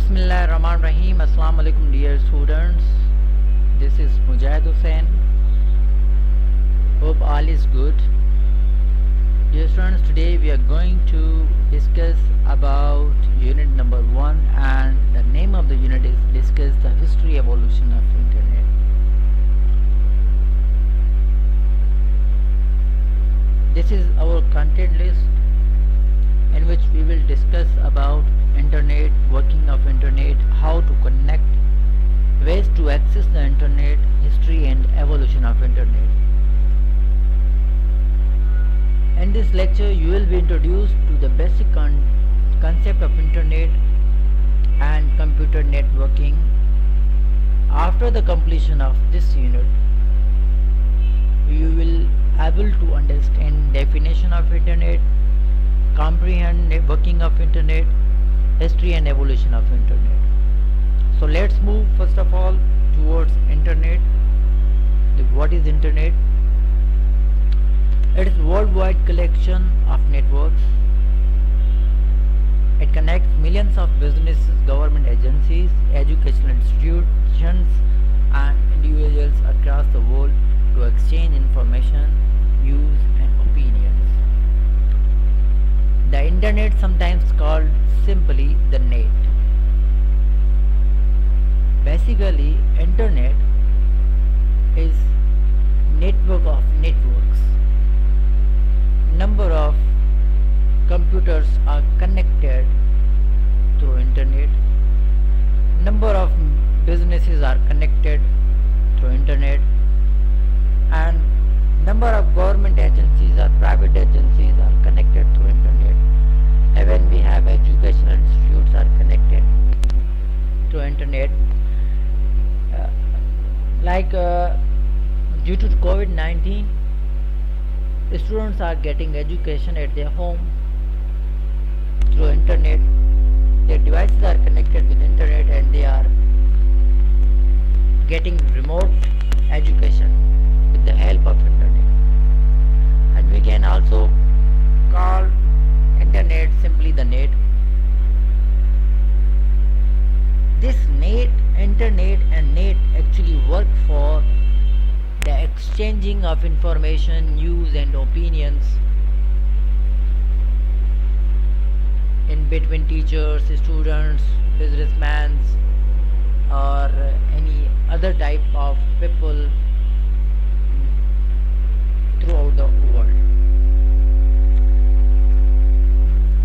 Bismillahirrahmanirrahim. Assalamu alaikum dear students. This is Mujahid Hussain. Hope all is good. Dear students, today we are going to discuss about unit number 1, and the name of the unit is discuss the history evolution of internet. This is our content list in which we will discuss about internet, working of internet, how to connect, ways to access the internet, history and evolution of internet. In this lecture you will be introduced to the basic concept of internet and computer networking. After the completion of this unit, you will able to understand definition of internet, comprehend working of internet, history and evolution of internet. So let's move first of all towards internet. What is internet? It is worldwide collection of networks. It connects millions of businesses, government agencies, educational institutions and individuals across the world to exchange information, news and opinions. The internet, sometimes called simply the net. Basically, internet is network of networks. Number of computers are connected through internet. Number of businesses are connected through internet, and number of government agencies or private agencies are connected through internet. Even we have educational institutes are connected to internet. Due to COVID-19, students are getting education at their home through internet. Their devices are connected with internet and they are getting remote education with the help of internet. And we can also call internet simply the net. This net, internet and net actually work for the exchanging of information, news and opinions in between teachers, students, businessmen or any other type of people throughout the world.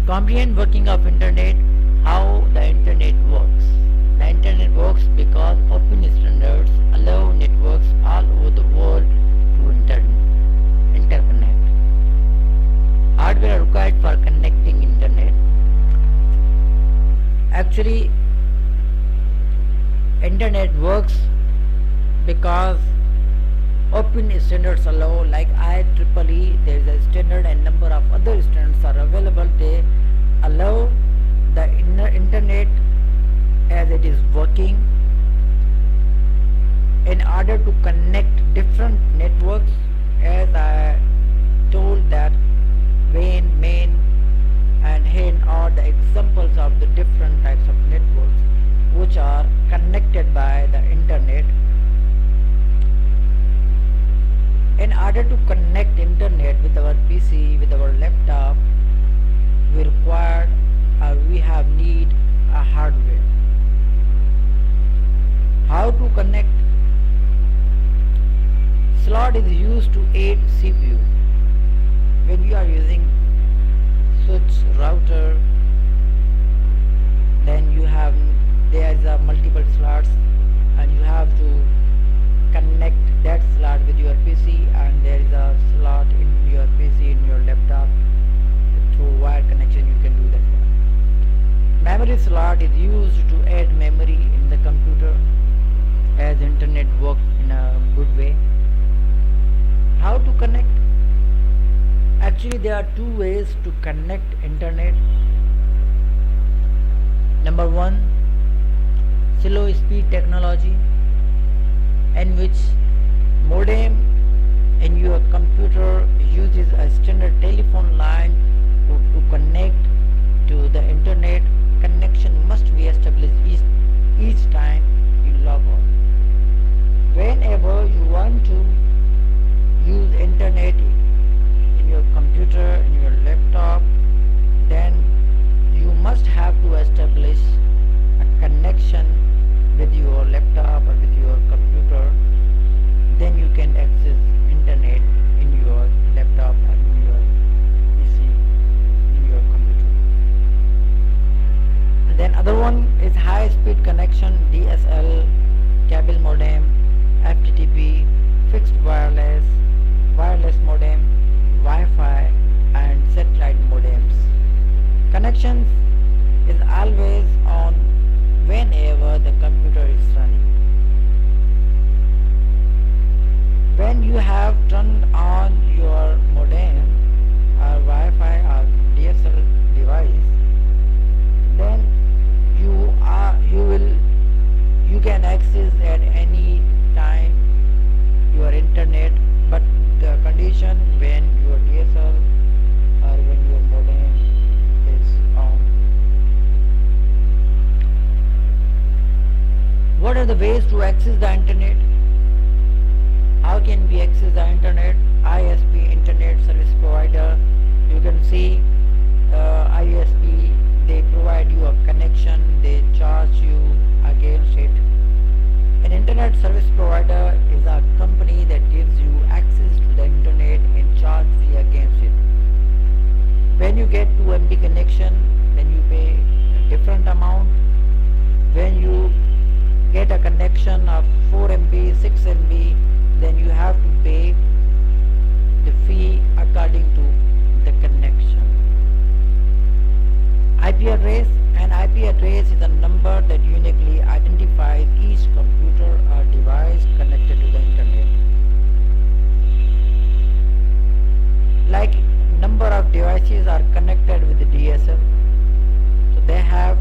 Comprehend working of internet. How the internet works. The internet works because open standards allow networks all over the world to interconnect. Hardware required for connecting internet. Actually, internet works because open standards allow, like IEEE, there is a standard and number of other standards are available. They allow the internet as it is working in order to connect different networks, as I told that WAN, main and HAN are the examples of the different types of networks which are connected by the internet. In order to connect internet with our PC, with our laptop, we require we have need a hardware. How to connect? Slot is used to aid CPU. When you are using switch router, then there is a multiple slots and you have to connect that slot with your PC, and there is a slot in your PC, in your laptop. Through wire connection you can do that one. Memory slot is used to add memory in the computer, as internet works in a good way. How to connect? Actually, there are two ways to connect internet. Number one, slow speed technology, in which modem in your computer uses a standard telephone line to connect to the internet. Connection must be established each speed connection, DSL, cable modem, FTTP, fixed wireless, wireless modem, Wi-Fi and satellite modems. Connections is always on whenever the computer is running. When you have turned on your modem or Wi-Fi or DSL device, then you can access at any time your internet, but the condition when your DSL or when your modem is on. What are the ways to access the internet? How can we access the internet? ISP, Internet Service Provider. You can see ISP, they provide you a connection, they charge you against it. An Internet Service Provider is a company that gives you access to the internet and charge fee against it. When you get 2 MB connection, then you pay a different amount. When you get a connection of 4 MB, 6 MB, then you have to pay the fee according to the connection. IP address. An IP address is a number that uniquely identifies each computer or device connected to the internet. Like number of devices are connected with the DSL, so they have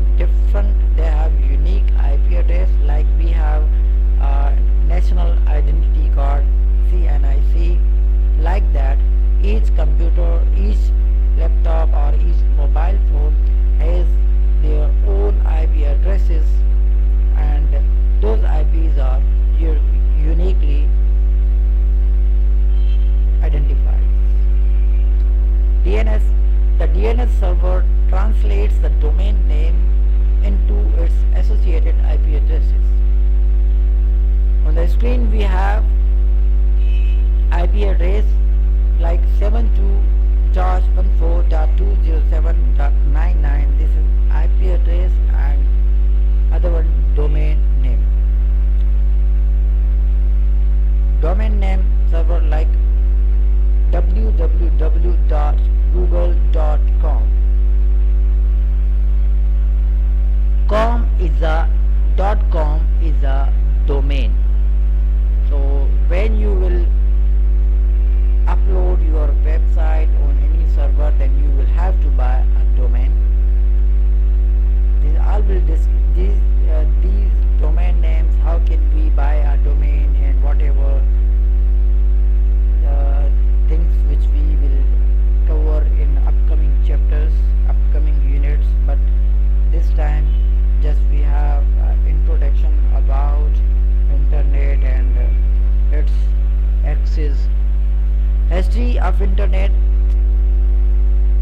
unique IP address. Like we have National Identity Card, CNIC. Like that, each computer, each laptop or each mobile phone has their own IP addresses, and those IPs are uniquely identified. DNS. The DNS server translates the domain name into its associated IP addresses. On the screen we have IP address like 72.14.207.99. This is IP address, and other one domain name. Domain name server like www.google.com. .com is a domain. So when you will upload your website on any server, then you will have to buy a domain. These domain names, how can we buy a domain, and whatever things which we will cover in upcoming chapters, upcoming units. But this time just we have introduction about internet and its access. History of internet.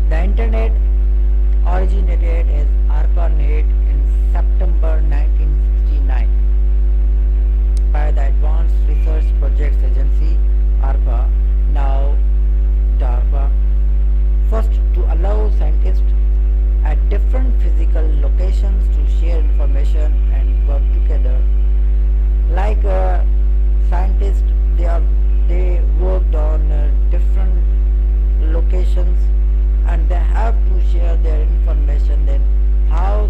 The internet originated as ARPANET in September 1969 by the Advanced Research Projects Agency, ARPA, now DARPA, first to allow scientists at different physical locations to share information and work together. Like scientists, they worked on different locations, and they have to share their information. Then how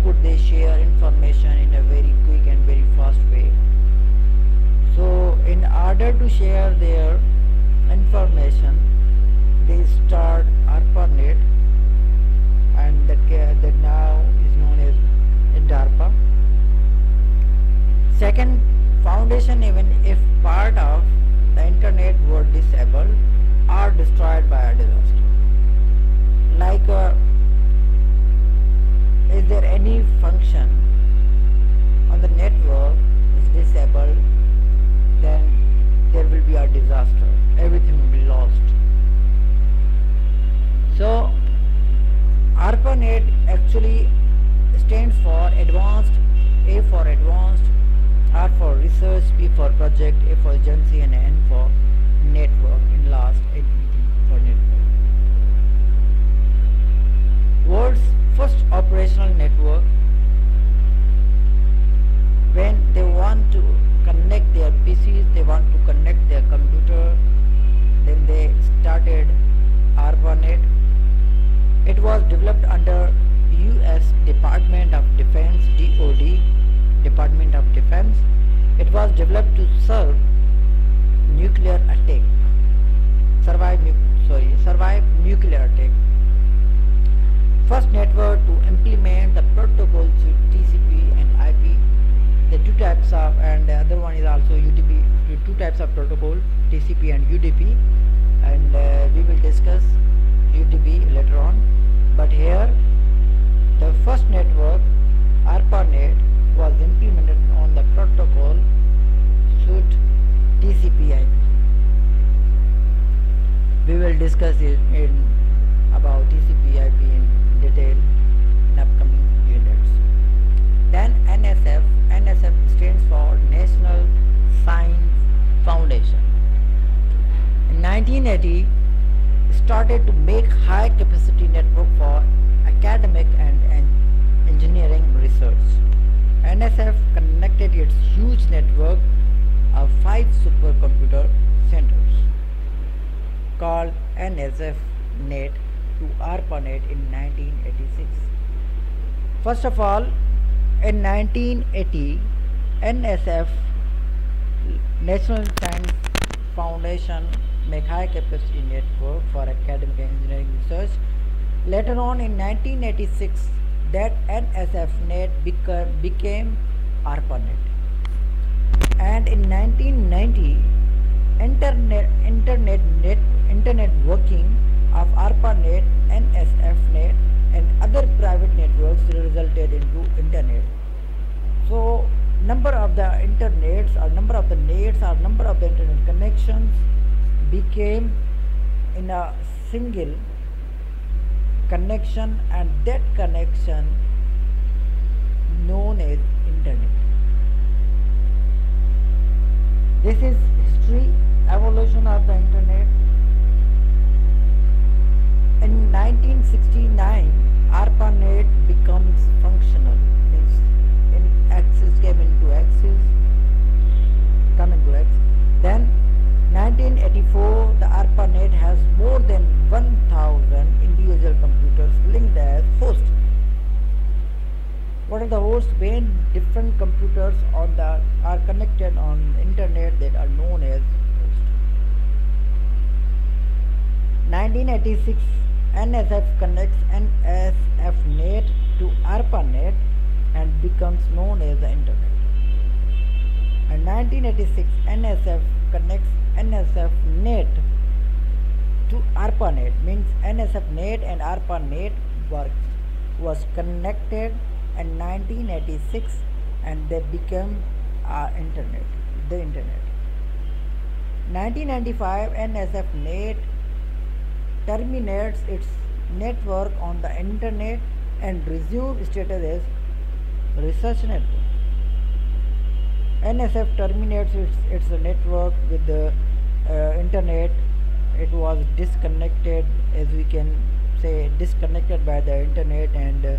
could they share information in a very quick and very fast way? So in order to share their information, they start ARPANET, and that now is known as DARPA. Second, foundation, even if part of the internet were disabled or destroyed by a disaster. Like is there any function on the network is disabled, then there will be a disaster, everything will be lost. So ARPANET actually stands for advanced, A for advanced, R for research, P for project, A for agency, and N for network, in last NET for network. World's first operational network to implement the protocols to TCP and IP. The two types of, and the other one is also UDP. Two types of protocol, TCP and UDP, and we will discuss UDP later on. But here, the first network, ARPANET, was implemented on the protocol suite TCP/IP. We will discuss it about TCP/IP in detail in upcoming units. Then NSF. NSF stands for National Science Foundation. In 1980, started to make high capacity network for academic and engineering research. NSF connected its huge network of 5 supercomputer centers called NSF Net to ARPANET in 1986. First of all, in 1980, NSF, National Science Foundation, make high capacity network for academic and engineering research. Later on in 1986, that NSF net became ARPANET. And in 1990, internet working of ARPANET, NSF net and other private networks resulted into internet. So number of the internets or number of the nets or number of the internet connections became in a single connection, and that connection known as internet. This is history, evolution of the internet. In 1969, ARPANET becomes functional, means in access came into access, Then 1984, the ARPANET has more than 1,000 individual computers linked as hosts. What are the hosts? When different computers are connected on internet, that are known as hosts. 1986, NSF connects NSF net to ARPANET and becomes known as the internet. And 1986, NSF connects NSF net to ARPANET, means NSF net and ARPANET was connected in 1986 and they became the internet. 1995, NSF net terminates its network on the internet and resumes status as research network. NSF terminates its network with the internet. It was disconnected, as we can say, disconnected by the internet, and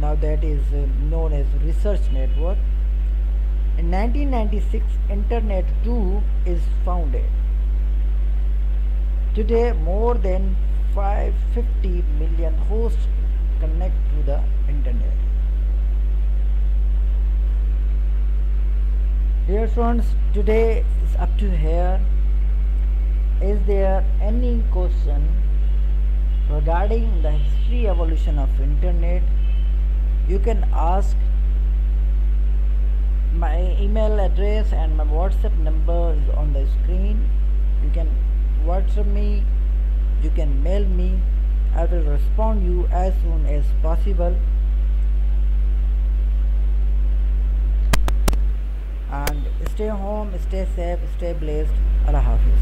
now that is known as research network. In 1996, Internet 2 is founded. Today, more than 550 million hosts connect to the internet. Dear students, today is up to here. Is there any question regarding the history evolution of internet? You can ask. My email address and my WhatsApp number is on the screen. You can WhatsApp me, you can mail me. I will respond you as soon as possible. And stay home, stay safe, stay blessed. Allah Hafiz.